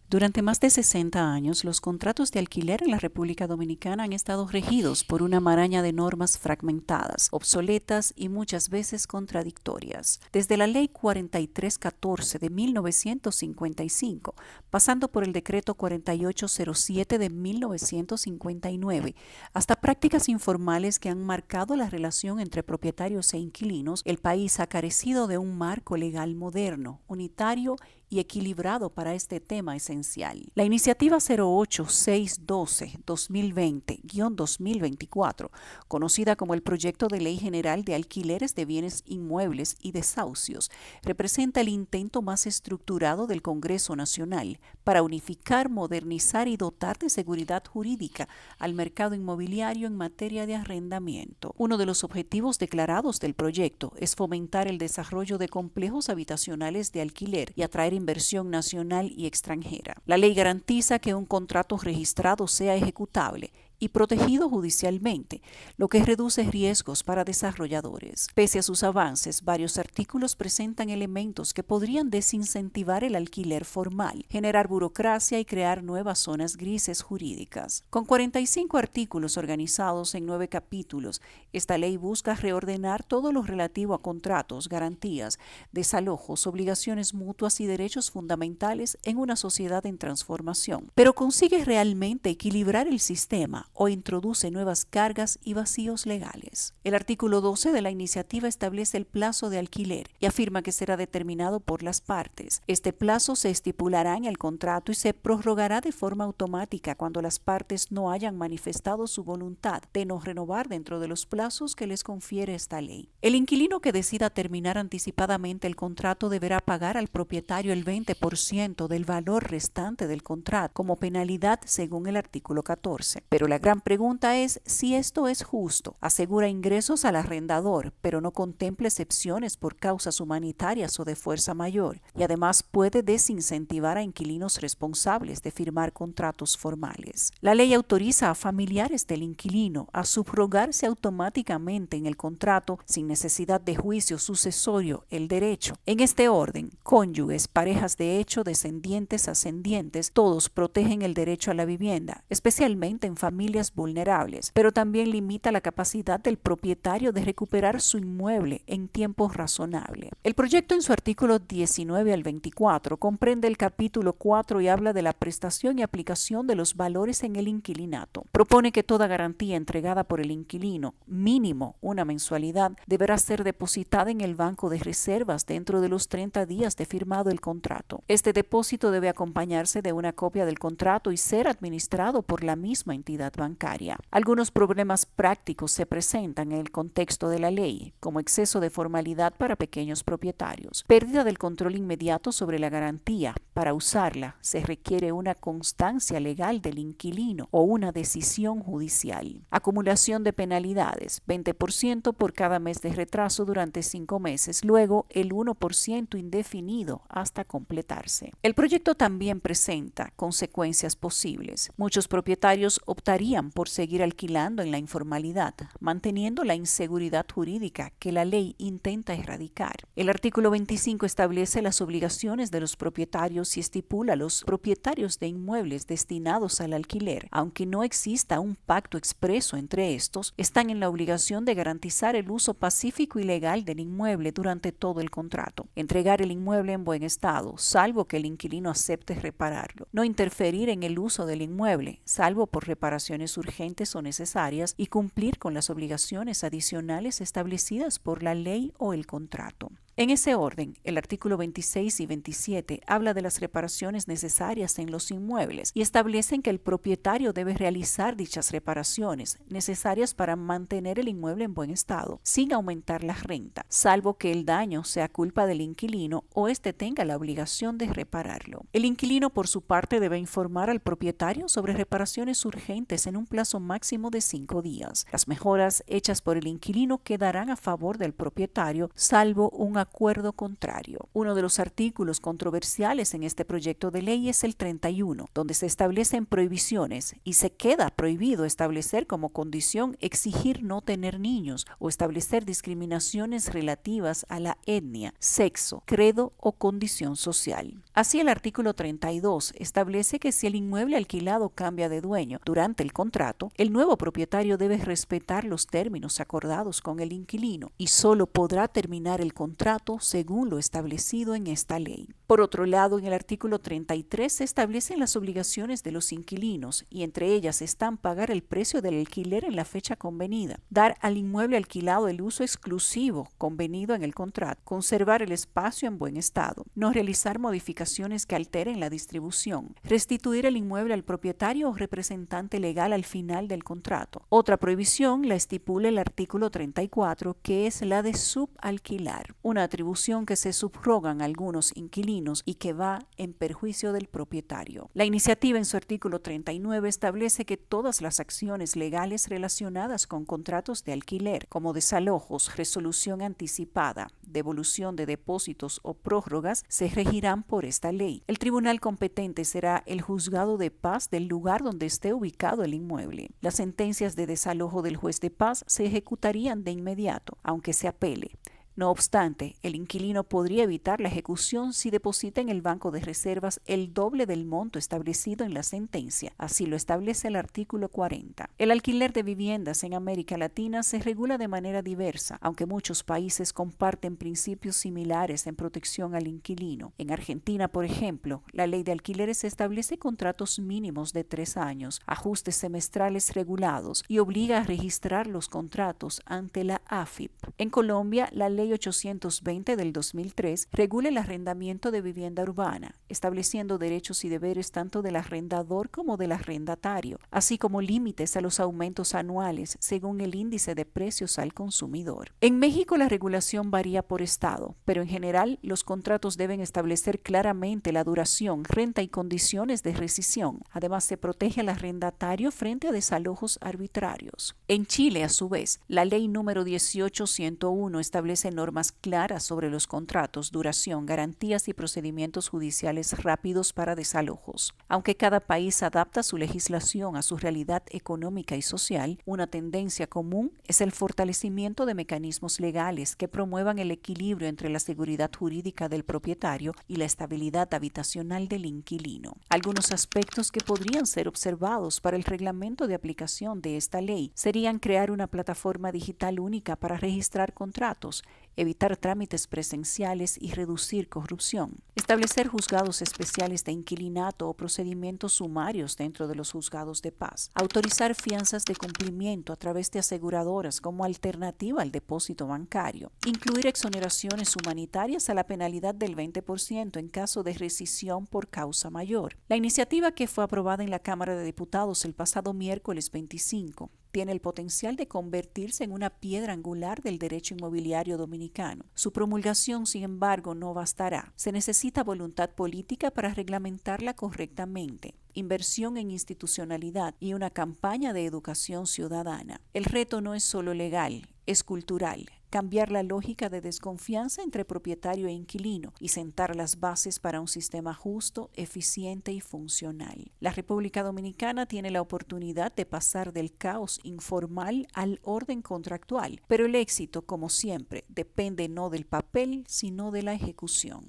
Durante más de 60 años, los contratos de alquiler en la República Dominicana han estado regidos por una maraña de normas fragmentadas, obsoletas y muchas veces contradictorias. Desde la Ley 4314 de 1955, pasando por el Decreto 4807 de 1959, hasta prácticas informales que han marcado la relación entre propietarios e inquilinos, el país ha carecido de un marco legal moderno, unitario y equilibrado para este tema esencial. La iniciativa 08612-2020-2024, conocida como el Proyecto de Ley General de Alquileres de Bienes Inmuebles y Desahucios, representa el intento más estructurado del Congreso Nacional para unificar, modernizar y dotar de seguridad jurídica al mercado inmobiliario en materia de arrendamiento. Uno de los objetivos declarados del proyecto es fomentar el desarrollo de complejos habitacionales de alquiler y atraer inversión nacional y extranjera. La ley garantiza que un contrato registrado sea ejecutable y protegido judicialmente, lo que reduce riesgos para desarrolladores. Pese a sus avances, varios artículos presentan elementos que podrían desincentivar el alquiler formal, generar burocracia y crear nuevas zonas grises jurídicas. Con 45 artículos organizados en 9 capítulos, esta ley busca reordenar todo lo relativo a contratos, garantías, desalojos, obligaciones mutuas y derechos fundamentales en una sociedad en transformación. Pero ¿consigue realmente equilibrar el sistema o introduce nuevas cargas y vacíos legales? El artículo 12 de la iniciativa establece el plazo de alquiler y afirma que será determinado por las partes. Este plazo se estipulará en el contrato y se prorrogará de forma automática cuando las partes no hayan manifestado su voluntad de no renovar dentro de los plazos que les confiere esta ley. El inquilino que decida terminar anticipadamente el contrato deberá pagar al propietario el 20% del valor restante del contrato como penalidad según el artículo 14. Pero la gran pregunta es si esto es justo. Asegura ingresos al arrendador, pero no contempla excepciones por causas humanitarias o de fuerza mayor, y además puede desincentivar a inquilinos responsables de firmar contratos formales. La ley autoriza a familiares del inquilino a subrogarse automáticamente en el contrato sin necesidad de juicio sucesorio el derecho. En este orden, cónyuges, parejas de hecho, descendientes, ascendientes, todos protegen el derecho a la vivienda, especialmente en familias vulnerables, pero también limita la capacidad del propietario de recuperar su inmueble en tiempo razonable. El proyecto en su artículo 19 al 24 comprende el capítulo 4 y habla de la prestación y aplicación de los valores en el inquilinato. Propone que toda garantía entregada por el inquilino, mínimo una mensualidad, deberá ser depositada en el banco de reservas dentro de los 30 días de firmado el contrato. Este depósito debe acompañarse de una copia del contrato y ser administrado por la misma entidad bancaria. Algunos problemas prácticos se presentan en el contexto de la ley, como exceso de formalidad para pequeños propietarios, pérdida del control inmediato sobre la garantía. Para usarla se requiere una constancia legal del inquilino o una decisión judicial. Acumulación de penalidades, 20% por cada mes de retraso durante 5 meses, luego el 1% indefinido hasta completarse. El proyecto también presenta consecuencias posibles. Muchos propietarios optarían por seguir alquilando en la informalidad, manteniendo la inseguridad jurídica que la ley intenta erradicar. El artículo 25 establece las obligaciones de los propietarios y estipula los propietarios de inmuebles destinados al alquiler. Aunque no exista un pacto expreso entre estos, están en la obligación de garantizar el uso pacífico y legal del inmueble durante todo el contrato, entregar el inmueble en buen estado, salvo que el inquilino acepte repararlo, no interferir en el uso del inmueble, salvo por reparaciones urgentes o necesarias, y cumplir con las obligaciones adicionales establecidas por la ley o el contrato. En ese orden, el artículo 26 y 27 habla de las reparaciones necesarias en los inmuebles y establecen que el propietario debe realizar dichas reparaciones necesarias para mantener el inmueble en buen estado, sin aumentar la renta, salvo que el daño sea culpa del inquilino o éste tenga la obligación de repararlo. El inquilino, por su parte, debe informar al propietario sobre reparaciones urgentes en un plazo máximo de 5 días. Las mejoras hechas por el inquilino quedarán a favor del propietario, salvo un acuerdo contrario. Uno de los artículos controversiales en este proyecto de ley es el 31, donde se establecen prohibiciones y se queda prohibido establecer como condición exigir no tener niños o establecer discriminaciones relativas a la etnia, sexo, credo o condición social. Así, el artículo 32 establece que si el inmueble alquilado cambia de dueño durante el contrato, el nuevo propietario debe respetar los términos acordados con el inquilino y solo podrá terminar el contrato según lo establecido en esta ley. Por otro lado, en el artículo 33 se establecen las obligaciones de los inquilinos y entre ellas están pagar el precio del alquiler en la fecha convenida, dar al inmueble alquilado el uso exclusivo convenido en el contrato, conservar el espacio en buen estado, no realizar modificaciones que alteren la distribución, restituir el inmueble al propietario o representante legal al final del contrato. Otra prohibición la estipula el artículo 34, que es la de subalquilar, una atribución que se subrogan algunos inquilinos y que va en perjuicio del propietario. La iniciativa en su artículo 39 establece que todas las acciones legales relacionadas con contratos de alquiler, como desalojos, resolución anticipada, devolución de depósitos o prórrogas, se regirán por esta ley. El tribunal competente será el juzgado de paz del lugar donde esté ubicado el inmueble. Las sentencias de desalojo del juez de paz se ejecutarían de inmediato, aunque se apele. No obstante, el inquilino podría evitar la ejecución si deposita en el banco de reservas el doble del monto establecido en la sentencia. Así lo establece el artículo 40. El alquiler de viviendas en América Latina se regula de manera diversa, aunque muchos países comparten principios similares en protección al inquilino. En Argentina, por ejemplo, la ley de alquileres establece contratos mínimos de 3 años, ajustes semestrales regulados y obliga a registrar los contratos ante la AFIP. En Colombia, la ley 820 del 2003 regula el arrendamiento de vivienda urbana, estableciendo derechos y deberes tanto del arrendador como del arrendatario, así como límites a los aumentos anuales según el índice de precios al consumidor. En México la regulación varía por estado, pero en general los contratos deben establecer claramente la duración, renta y condiciones de rescisión. Además, se protege al arrendatario frente a desalojos arbitrarios. En Chile, a su vez, la ley número 18101 establece normas claras sobre los contratos, duración, garantías y procedimientos judiciales rápidos para desalojos. Aunque cada país adapta su legislación a su realidad económica y social, una tendencia común es el fortalecimiento de mecanismos legales que promuevan el equilibrio entre la seguridad jurídica del propietario y la estabilidad habitacional del inquilino. Algunos aspectos que podrían ser observados para el reglamento de aplicación de esta ley serían crear una plataforma digital única para registrar contratos, evitar trámites presenciales y reducir corrupción, establecer juzgados especiales de inquilinato o procedimientos sumarios dentro de los juzgados de paz, autorizar fianzas de cumplimiento a través de aseguradoras como alternativa al depósito bancario, incluir exoneraciones humanitarias a la penalidad del 20% en caso de rescisión por causa mayor. La iniciativa, que fue aprobada en la Cámara de Diputados el pasado miércoles 25, tiene el potencial de convertirse en una piedra angular del derecho inmobiliario dominicano. Su promulgación, sin embargo, no bastará. Se necesita voluntad política para reglamentarla correctamente, inversión en institucionalidad y una campaña de educación ciudadana. El reto no es solo legal, es cultural. Cambiar la lógica de desconfianza entre propietario e inquilino y sentar las bases para un sistema justo, eficiente y funcional. La República Dominicana tiene la oportunidad de pasar del caos informal al orden contractual, pero el éxito, como siempre, depende no del papel, sino de la ejecución.